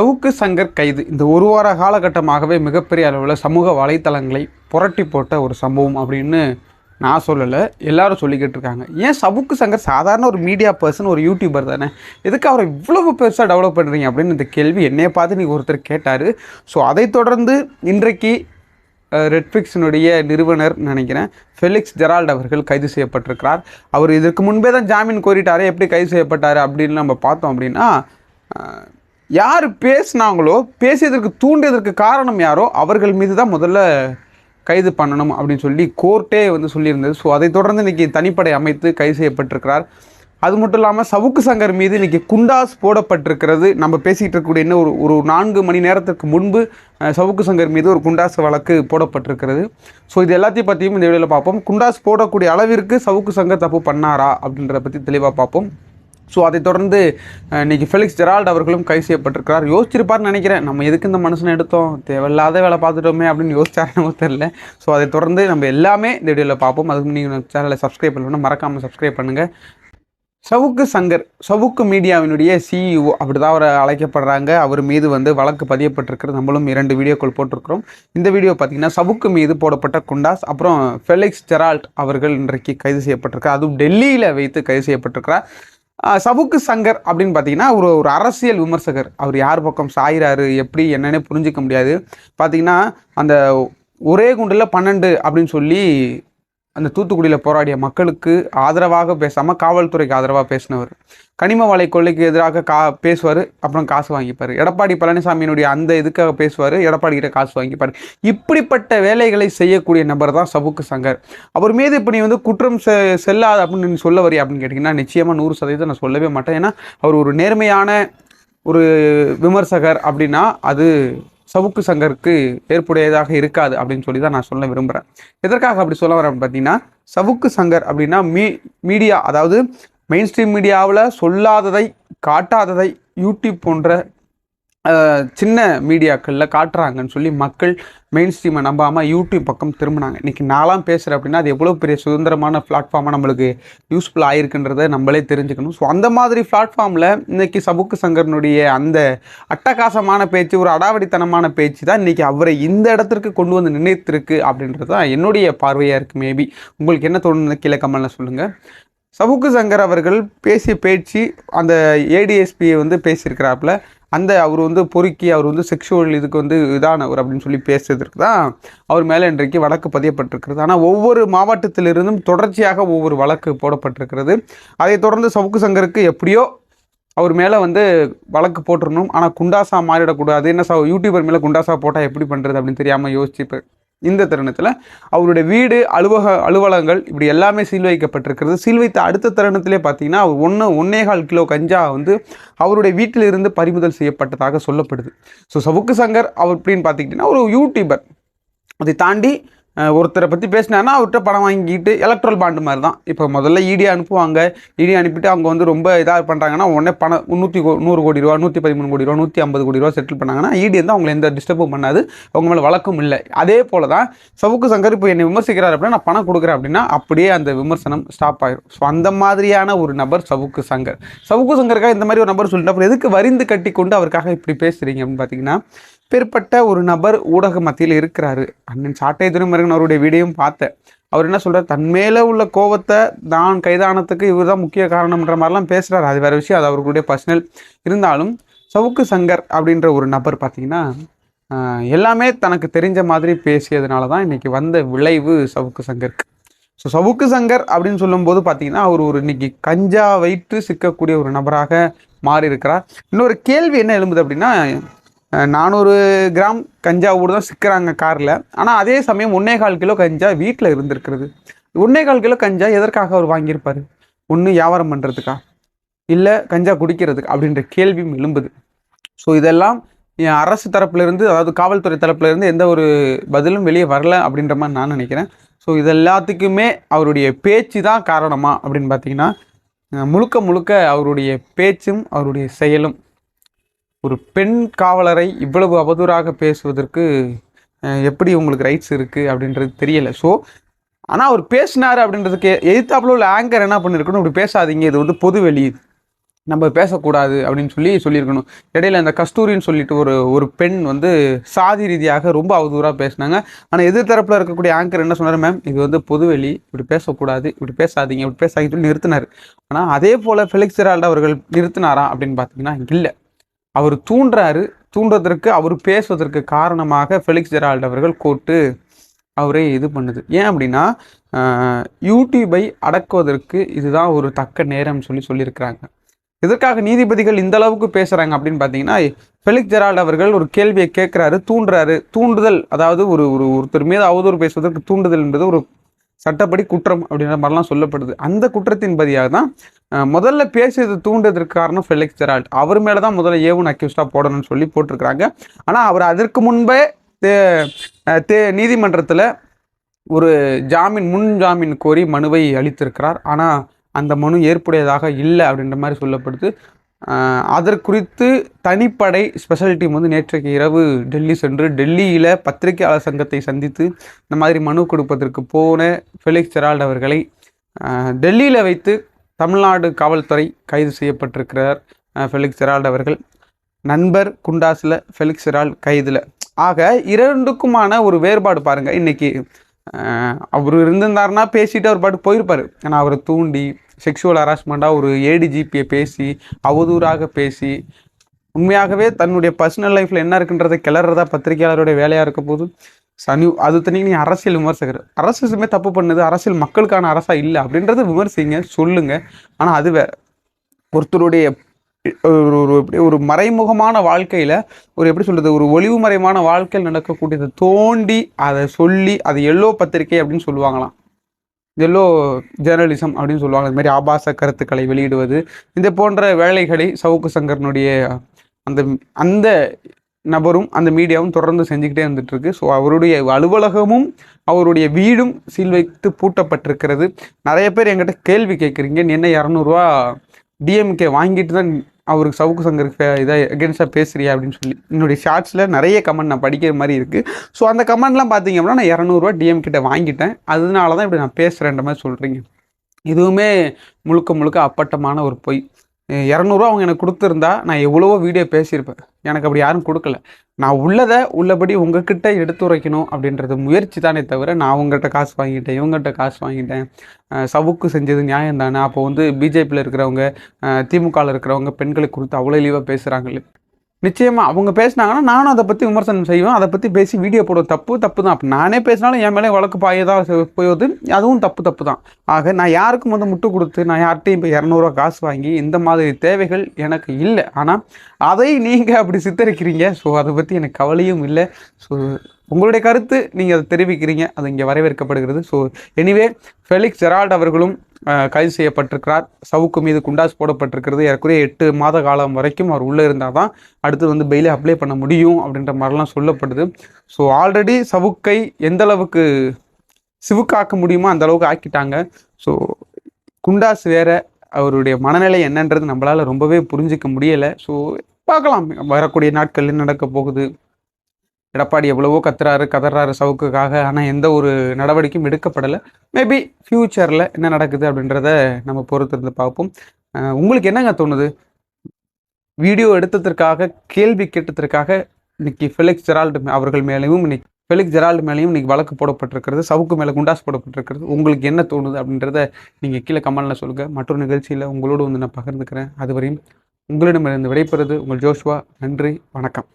சவுக்கு சங்கர் கைது இந்த ஒரு வார காலகட்டமாகவே மிகப்பெரிய அளவில் சமூக வலைத்தளங்களை புரட்டி போட்ட ஒரு சம்பவம் அப்படின்னு நான் சொல்லலை, எல்லாரும் சொல்லிக்கிட்டு இருக்காங்க. ஏன் சவுக்கு சங்கர் சாதாரண ஒரு மீடியா பர்சன், ஒரு யூடியூபர் தானே, எதுக்கு அவரை இவ்வளவு பெருசாக டெவலப் பண்ணுறீங்க அப்படின்னு இந்த கேள்வி என்னையை பார்த்து நீங்கள் ஒருத்தர் கேட்டார். ஸோ அதை தொடர்ந்து இன்றைக்கு ரெட்ஃபிக்ஸினுடைய நிறுவனர் நினைக்கிறேன் ஃபெலிக்ஸ் ஜெரால்ட் அவர்கள் கைது செய்யப்பட்டிருக்கிறார். அவர் இதற்கு முன்பே தான் ஜாமீன் கோரிட்டாரே, எப்படி கைது செய்யப்பட்டார் அப்படின்னு நம்ம பார்த்தோம் அப்படின்னா, யார் பேசினாங்களோ, பேசியதற்கு தூண்டியதற்கு காரணம் யாரோ அவர்கள் மீது தான் முதல்ல கைது பண்ணணும் அப்படின்னு சொல்லி கோர்ட்டே சொல்லியிருந்தது. ஸோ அதை தொடர்ந்து இன்றைக்கி தனிப்படை அமைத்து கைது செய்யப்பட்டிருக்கிறார். அது மட்டும் இல்லாமல் சவுக்கு சங்கர் மீது இன்றைக்கி குண்டாஸ் போடப்பட்டிருக்கிறது. நம்ம பேசிகிட்டு இருக்கக்கூடிய இன்னும் ஒரு 4 மணி நேரத்துக்கு முன்பு சவுக்கு சங்கர் மீது ஒரு குண்டாஸ் வழக்கு போடப்பட்டிருக்கிறது. ஸோ இது எல்லாத்தையும் பற்றியும் இந்த வீடியோவில் பார்ப்போம். குண்டாஸ் போடக்கூடிய அளவிற்கு சவுக்கு சங்கர் தப்பு பண்ணாரா அப்படின்றத பற்றி தெளிவாக பார்ப்போம். ஸோ அதை தொடர்ந்து இன்றைக்கி ஃபெலிக்ஸ் ஜெரால்ட் அவர்களும் கைது செய்யப்பட்டிருக்கிறார். யோசிச்சிருப்பார்னு நினைக்கிறேன், நம்ம எதுக்கு இந்த மனுஷனை எடுத்தோம், தேவையில்லாத வேலை பார்த்துட்டோமே அப்படின்னு யோசிச்சாருன்னு தெரியல. ஸோ அதை தொடர்ந்து நம்ம எல்லாமே இந்த வீடியோவில் பார்ப்போம். அதுக்கு நீங்கள் சேனலை சப்ஸ்கிரைப் பண்ணணும், மறக்காமல் சப்ஸ்கிரைப் பண்ணுங்கள். சவுக்கு சங்கர் சவுக்கு மீடியாவினுடைய சிஇஓ அப்படி தான் அவர் அழைக்கப்படுறாங்க. அவர் மீது வழக்கு பதியப்பட்டிருக்கிறது. நம்மளும் 2 வீடியோக்கள் போட்டிருக்கிறோம். இந்த வீடியோ பார்த்திங்கன்னா சவுக்கு மீது போடப்பட்ட குண்டாஸ், அப்புறம் ஃபெலிக்ஸ் ஜெரால்ட் அவர்கள் இன்றைக்கு கைது செய்யப்பட்டிருக்கிறார். அதுவும் டெல்லியில் வைத்து கைது செய்யப்பட்டிருக்கிறார். சவுக்கு சங்கர் அப்படின்னு பார்த்தீங்கன்னா ஒரு அரசியல் விமர்சகர். அவர் யார் பக்கம் சாயிறாரு எப்படி என்னன்னே புரிஞ்சிக்க முடியாது. பார்த்திங்கன்னா அந்த ஒரே குண்டில் 12 அப்படின்னு சொல்லி அந்த தூத்துக்குடியில் போராடிய மக்களுக்கு ஆதரவாக பேசாமல் காவல்துறைக்கு ஆதரவாக பேசினவர். கனிம வளை கொள்ளைக்கு எதிராக பேசுவார், அப்புறம் காசு வாங்கிப்பார். எடப்பாடி பழனிசாமியினுடைய அந்த இதுக்காக பேசுவார், எடப்பாடிக்கிட்ட காசு வாங்கிப்பார். இப்படிப்பட்ட வேலைகளை செய்யக்கூடிய நபர் தான் சவுக்கு சங்கர். அவர் மீது இப்போ நீ குற்றம் செல்லாது அப்படின்னு சொல்ல வரி அப்படின்னு கேட்டிங்கன்னா நிச்சயமாக 100% நான் சொல்லவே மாட்டேன். ஏன்னா அவர் ஒரு நேர்மையான ஒரு விமர்சகர் அப்படின்னா அது சவுக்கு சங்கருக்கு ஏற்புடையதாக இருக்காது அப்படின்னு சொல்லி தான் நான் சொல்ல விரும்புகிறேன். எதற்காக அப்படி சொல்ல வரேன் பார்த்தீங்கன்னா, சவுக்கு சங்கர் அப்படின்னா மீடியா, அதாவது மெயின் ஸ்ட்ரீம் மீடியாவில் சொல்லாததை காட்டாததை யூடியூப் போன்ற சின்ன மீடியாக்களில் காட்டுறாங்கன்னு சொல்லி மக்கள் மெயின் ஸ்ட்ரீமை நம்பாமல் யூடியூப் பக்கம் திரும்பினாங்க. இன்றைக்கி நான்லாம் பேசுகிறேன் அப்படின்னா அது எவ்வளோ பெரிய சுதந்திரமான பிளாட்ஃபார்மாக நம்மளுக்கு யூஸ்ஃபுல் ஆகிருக்குன்றதை நம்மளே தெரிஞ்சுக்கணும். ஸோ அந்த மாதிரி பிளாட்ஃபார்மில் இன்றைக்கி சவுக்கு சங்கரனுடைய அந்த அட்டகாசமான பேச்சு, ஒரு அடாவடித்தனமான பேச்சு தான் இன்றைக்கி அவரை இந்த இடத்திற்கு கொண்டு வந்து நினைத்திருக்கு அப்படின்றது தான் என்னுடைய பார்வையாக இருக்குது. மேபி உங்களுக்கு என்ன தோணுன்னு கீழே கமெண்ட்ல சொல்லுங்கள். சவுக்கு சங்கர் அவர்கள் பேசிய பேச்சு அந்த ஏடிஎஸ்பியை பேசியிருக்கிறாப்புல, அந்த அவர் பொறுக்கி அவர் செக்ஷுவல் இதுக்கு இதானவர் அப்படின்னு சொல்லி பேசுறதுக்கு தான் அவர் மேலே இன்றைக்கு வழக்கு பதியப்பட்டிருக்கிறது. ஆனால் ஒவ்வொரு மாவட்டத்திலிருந்தும் தொடர்ச்சியாக ஒவ்வொரு வழக்கு போடப்பட்டிருக்கிறது. அதை தொடர்ந்து சவுக்கு சங்கருக்கு எப்படியோ அவர் மேலே வழக்கு போட்டுருணும், ஆனால் குண்டாசா மாறிடக்கூடாது. என்ன யூடியூபர் மேலே குண்டாசா போட்டால் எப்படி பண்ணுறது அப்படின்னு தெரியாமல் யோசிச்சு இந்த தருணத்தில் அவருடைய வீடு, அலுவலகங்கள் இப்படி எல்லாமே சீல் வைக்கப்பட்டிருக்கிறது. சீல் வைத்த அடுத்த தருணத்திலே பார்த்தீங்கன்னா 1.25 கிலோ கஞ்சா அவருடைய வீட்டிலிருந்து பறிமுதல் செய்யப்பட்டதாக சொல்லப்படுது. ஸோ சவுக்கு சங்கர் அவர் அப்படின்னு பார்த்துக்கிட்டிங்கன்னா ஒரு யூடியூபர். அதை தாண்டி ஒருத்தரை பற்றி பேசினாருன்னா அவர்கிட்ட பணம் வாங்கிட்டு எலக்ட்ரல் பாண்டு மாதிரி தான். இப்போ முதல்ல இடி அனுப்புவாங்க, இடி அனுப்பிட்டு அவங்க ரொம்ப இதாக பண்ணுறாங்கன்னா உடனே பணம் 100 கோடி ரூபா, 113 கோடி ரூபா, 150 கோடி ரூபா செட்டில் பண்ணாங்கன்னா இடி அவங்களை எந்த டிஸ்டர்பும் பண்ணாது, அவங்க மேலே வழக்கம் இல்லை. அதே போல் தான் சவுக்கு சங்கர் இப்போ என்னை விமர்சிக்கிறார் அப்படின்னா நான் பணம் கொடுக்குறேன் அப்படின்னா அப்படியே அந்த விமர்சனம் ஸ்டாப் ஆகிடும். ஸோ அந்த மாதிரியான ஒரு நபர் சவுக்கு சங்கர். சவுக்கு சங்கருக்காக இந்த மாதிரி ஒரு நபர் சொல்லிட்டு அப்புறம் எதுக்கு வரிந்து கட்டி கொண்டு அவருக்காக இப்படி பேசுகிறீங்க அப்படின்னு பார்த்தீங்கன்னா, பேர்பட்ட ஒரு நபர் ஊடக மத்தியில் இருக்கிறாரு. அண்ணன் சாட்டை துரைமுருகன் அவருடைய வீடியோவும் பார்த்தேன். அவர் என்ன சொல்கிறார், தன் மேலே உள்ள கோவத்தை நான் கைதானத்துக்கு இவர் தான் முக்கிய காரணம்ன்ற மாதிரிலாம் பேசுகிறார். அது வேறு விஷயம், அது அவர்களுடைய பர்சனல். இருந்தாலும் சவுக்கு சங்கர் அப்படின்ற ஒரு நபர் பார்த்திங்கன்னா எல்லாமே தனக்கு தெரிஞ்ச மாதிரி பேசியதுனால தான் இன்றைக்கி வந்த விளைவு சவுக்கு சங்கருக்கு. ஸோ சவுக்கு சங்கர் அப்படின்னு சொல்லும்போது பார்த்திங்கன்னா அவர் இன்றைக்கி கஞ்சா வைத்து சிக்கக்கூடிய ஒரு நபராக மாறி இருக்கிறார். இன்னொரு கேள்வி என்ன எழும்புது அப்படின்னா, 400 கிராம் கஞ்சாவோடு தான் சிக்கிறாங்க காரில். ஆனால் அதே சமயம் 1.25 கிலோ கஞ்சா வீட்டில் இருந்திருக்கிறது. 1.25 கிலோ கஞ்சா எதற்காக அவர் வாங்கியிருப்பார்? ஒன்று வியாபாரம் பண்ணுறதுக்கா, இல்லை கஞ்சா குடிக்கிறதுக்கு அப்படின்ற கேள்வியும் எழும்புது. ஸோ இதெல்லாம் அரசு தரப்புலேருந்து, அதாவது காவல்துறை தரப்புலேருந்து எந்த ஒரு பதிலும் வெளியே வரல அப்படின்ற மாதிரி நான் நினைக்கிறேன். ஸோ இது எல்லாத்துக்குமே அவருடைய பேச்சு தான் காரணமா அப்படின்னு பார்த்தீங்கன்னா, முழுக்க அவருடைய பேச்சும் அவருடைய செயலும். ஒரு பெண் காவலரை இவ்வளவு அவதூறாக பேசுவதற்கு எப்படி உங்களுக்கு ரைட்ஸ் இருக்குது அப்படின்றது தெரியலை. ஸோ ஆனால் அவர் பேசினார் அப்படின்றதுக்கு எதிர்த்தாப்புல உள்ள ஆங்கர் என்ன பண்ணியிருக்கணும், இப்படி பேசாதீங்க, இது பொதுவெளி, நம்ம பேசக்கூடாது அப்படின்னு சொல்லியிருக்கணும். இடையில அந்த கஸ்தூரின்னு சொல்லிட்டு ஒரு ஒரு பெண் வந்து சாதி ரீதியாக ரொம்ப அவதூறாக பேசினாங்க. ஆனால் எதிர்த்தரப்பில் இருக்கக்கூடிய ஆங்கர் என்ன சொன்னார், மேம் இது வந்து பொதுவெளி, இப்படி பேசக்கூடாது, இப்படி பேசாதீங்க, இப்படி பேசாதீங்கன்னு சொல்லி நிறுத்தினார். ஆனால் அதே போல் ஃபெலிக்ஸ் ஜெரால்டு அவர்கள் நிறுத்தினாரா அப்படின்னு பார்த்தீங்கன்னா இல்லை. அவர் தூண்டுறதற்கு அவர் பேசுவதற்கு காரணமாக ஃபெலிக்ஸ் ஜெரால்டு அவர்கள் கோர்ட்டு அவரே இது பண்ணுது. ஏன் அப்படின்னா யூடியூபை அடக்குவதற்கு இதுதான் ஒரு தக்க நேரம் சொல்லியிருக்கிறாங்க. இதற்காக நீதிபதிகள் இந்த அளவுக்கு பேசுகிறாங்க அப்படின்னு பார்த்தீங்கன்னா, ஃபெலிக்ஸ் ஜெரால்டு அவர்கள் ஒரு கேள்வியை கேட்குறாரு, தூண்டுதல், அதாவது ஒருத்தர் மீது அவதூறு பேசுவதற்கு தூண்டுதல் என்பது ஒரு சட்டப்படி குற்றம் அப்படின்ற மாதிரிலாம் சொல்லப்படுது. அந்த குற்றத்தின் பதியாக தான் முதல்ல பேசியது தூண்டுவதற்கு காரணம் ஃபெலிக்ஸ் ஜெரால்டு. அவர் மேலே தான் முதல்ல ஏவன் அக்யூஸ்டாக போடணும்னு சொல்லி போட்டிருக்கிறாங்க. ஆனால் அவர் அதற்கு முன்பே நீதிமன்றத்தில் ஒரு முன் ஜாமீன் கோரி மனுவை அளித்திருக்கிறார். ஆனால் அந்த மனு ஏற்புடையதாக இல்லை அப்படின்ற மாதிரி சொல்லப்படுது. அதற்குறித்து தனிப்படை ஸ்பெஷல் டீம் வந்து நேற்றைக்கு இரவு டெல்லி சென்று டெல்லியில் பத்திரிகையாளர் சங்கத்தை சந்தித்து இந்த மாதிரி மனு கொடுப்பதற்கு போன ஃபெலிக்ஸ் ஜெரால்டு அவர்களை டெல்லியில் வைத்து தமிழ்நாடு காவல்துறை கைது செய்யப்பட்டிருக்கிறார். ஃபெலிக்ஸ் ஜெரால்டு அவர்கள் நண்பர் குண்டாஸில், ஃபெலிக்ஸ் ஜெரால்டு கைதில். ஆக இரண்டுக்குமான ஒரு வேறுபாடு பாருங்கள். இன்றைக்கி அவர் இருந்திருந்தாருன்னா பேசிட்டு அவர் பாட்டு போயிருப்பார். ஆனால் அவரை தூண்டி செக்ஷுவல் ஹராஸ்மெண்ட்டாக ஒரு ஏடிஜிபியை பேசி அவதூறாக பேசி உண்மையாகவே தன்னுடைய பர்சனல் லைஃப்பில் என்ன இருக்குன்றதை கிளறதா பத்திரிகையாளருடைய வேலையாக இருக்க போது அது தனி. நீ அரசியல் விமர்சகர், அரசுமே தப்பு பண்ணுது, அரசியல் மக்களுக்கான அரசாக இல்லை அப்படின்றத விமர்சிங்க, சொல்லுங்கள். ஆனால் அது வேறு. ஒருத்தருடைய ஒரு மறைமுகமான வாழ்க்கையில் எப்படி சொல்கிறது, ஒரு ஒளிவு மறைமான வாழ்க்கையில் நடக்கக்கூடியதை தோண்டி அதை சொல்லி அது எல்லோ பத்திரிகை அப்படின்னு சொல்லுவாங்களாம், எல்லோ ஜேர்னலிசம் அப்படின்னு சொல்லுவாங்க. அது மாதிரி ஆபாச கருத்துக்களை வெளியிடுவது, இந்த போன்ற வேலைகளை சவுக்கு சங்கரனுடைய அந்த நபரும் அந்த மீடியாவும் தொடர்ந்து செஞ்சுக்கிட்டே இருந்துகிட்ருக்கு. ஸோ அவருடைய அலுவலகமும் அவருடைய வீடும் சீல் வைத்து பூட்டப்பட்டிருக்கிறது. நிறைய பேர் என்கிட்ட கேள்வி கேட்குறீங்க, நீ என்ன 200 டிஎம்கே வாங்கிட்டு தான் அவருக்கு சவுக்கு சங்கருக்கு இதாக எகென்ஸ்டாக பேசுறியா அப்படின்னு சொல்லி என்னுடைய ஷார்ட்ஸில் நிறைய கமெண்ட் நான் படிக்கிற மாதிரி இருக்குது. ஸோ அந்த கமெண்ட்லாம் பார்த்தீங்க அப்படின்னா நான் 200 டிஎம்கிட்ட வாங்கிட்டேன், அதனால தான் இப்படி நான் பேசுகிறேன்ற மாதிரி சொல்கிறீங்க. இதுவுமே முழுக்க அப்பட்டமான ஒரு பொய். 200 அவங்க எனக்கு கொடுத்துருந்தா நான் எவ்வளவோ வீடியோ பேசியிருப்பேன். எனக்கு அப்படி யாரும் கொடுக்கல. நான் உள்ளபடி உங்ககிட்ட எடுத்துரைக்கணும் அப்படின்றது முயற்சி தானே தவிர, நான் அவங்ககிட்ட காசு வாங்கிட்டேன், இவங்ககிட்ட காசு வாங்கிட்டேன், சவுக்கு செஞ்சது நியாயம் தானே. அப்போ வந்து பிஜேபியில் இருக்கிறவங்க, திமுகவில் இருக்கிறவங்க பெண்களை குறித்து அவ்வளோ இழிவாக பேசுகிறாங்களே. நிச்சயமாக அவங்க பேசினாங்கன்னா நானும் அதை பற்றி விமர்சனம் செய்வேன், அதை பற்றி பேசி வீடியோ போடுவோம். தப்பு தான். அப்போ நானே பேசினாலும் என் மேலே வழக்கு பாயதாக போய்வது, அதுவும் தப்பு தான். ஆக நான் யாருக்கும் வந்து முட்டு கொடுத்து நான் யார்கிட்டையும் இப்போ 200 காசு வாங்கி இந்த மாதிரி தேவைகள் எனக்கு இல்லை. ஆனால் அதை நீங்கள் அப்படி சித்தரிக்கிறீங்க. ஸோ அதை பற்றி எனக்கு கவலையும் இல்லை. ஸோ உங்களுடைய கருத்து நீங்கள் அதை தெரிவிக்கிறீங்க, அது இங்கே வரவேற்கப்படுகிறது. ஸோ எனிவே ஃபெலிக்ஸ் ஜெரால்டு அவர்களும் கைது செய்யப்பட்டிருக்கிறார். சவுக்கு மீது குண்டாஸ் போடப்பட்டிருக்கிறது. ஏறக்குறைய 8 மாத காலம் வரைக்கும் அவர் உள்ளே இருந்தால் தான் அடுத்து வந்து பெயிலே அப்ளை பண்ண முடியும் அப்படின்ற மாதிரிலாம் சொல்லப்படுது. ஸோ ஆல்ரெடி சவுக்கை எந்த அளவுக்கு சிவுக்காக்க முடியுமோ அந்த அளவுக்கு ஆக்கிட்டாங்க. ஸோ குண்டாஸ் வேறு, அவருடைய மனநிலை என்னன்றது நம்மளால் ரொம்பவே புரிஞ்சிக்க முடியலை. ஸோ பார்க்கலாம் வரக்கூடிய நாட்கள் என்ன நடக்க போகுது. எடப்பாடி எவ்வளவோ கதறாரு சவுக்குக்காக, ஆனால் எந்த ஒரு நடவடிக்கையும் எடுக்கப்படலை. மேபி ஃப்யூச்சரில் என்ன நடக்குது அப்படின்றத நம்ம பொறுத்திருந்து பார்ப்போம். உங்களுக்கு என்னங்க தோணுது? வீடியோ எடுத்ததற்காக, கேள்வி கேட்டதற்காக இன்னைக்கு ஃபெலிக்ஸ் ஜெரால்டு அவர்கள் மேலேயும் இன்னைக்கு வழக்கு போடப்பட்டிருக்கிறது, சவுக்கு மேலே குண்டாஸ் போடப்பட்டிருக்கிறது. உங்களுக்கு என்ன தோணுது அப்படின்றத நீங்கள் கீழே கமெண்ட்டில் சொல்லுங்கள். மற்றொரு நிகழ்ச்சியில் உங்களோடு வந்து நான் பகிர்ந்துக்கிறேன். அதுவரையும் உங்களிடமிருந்து விடைபெறுவது உங்கள் ஜோஷ்வா. நன்றி, வணக்கம்.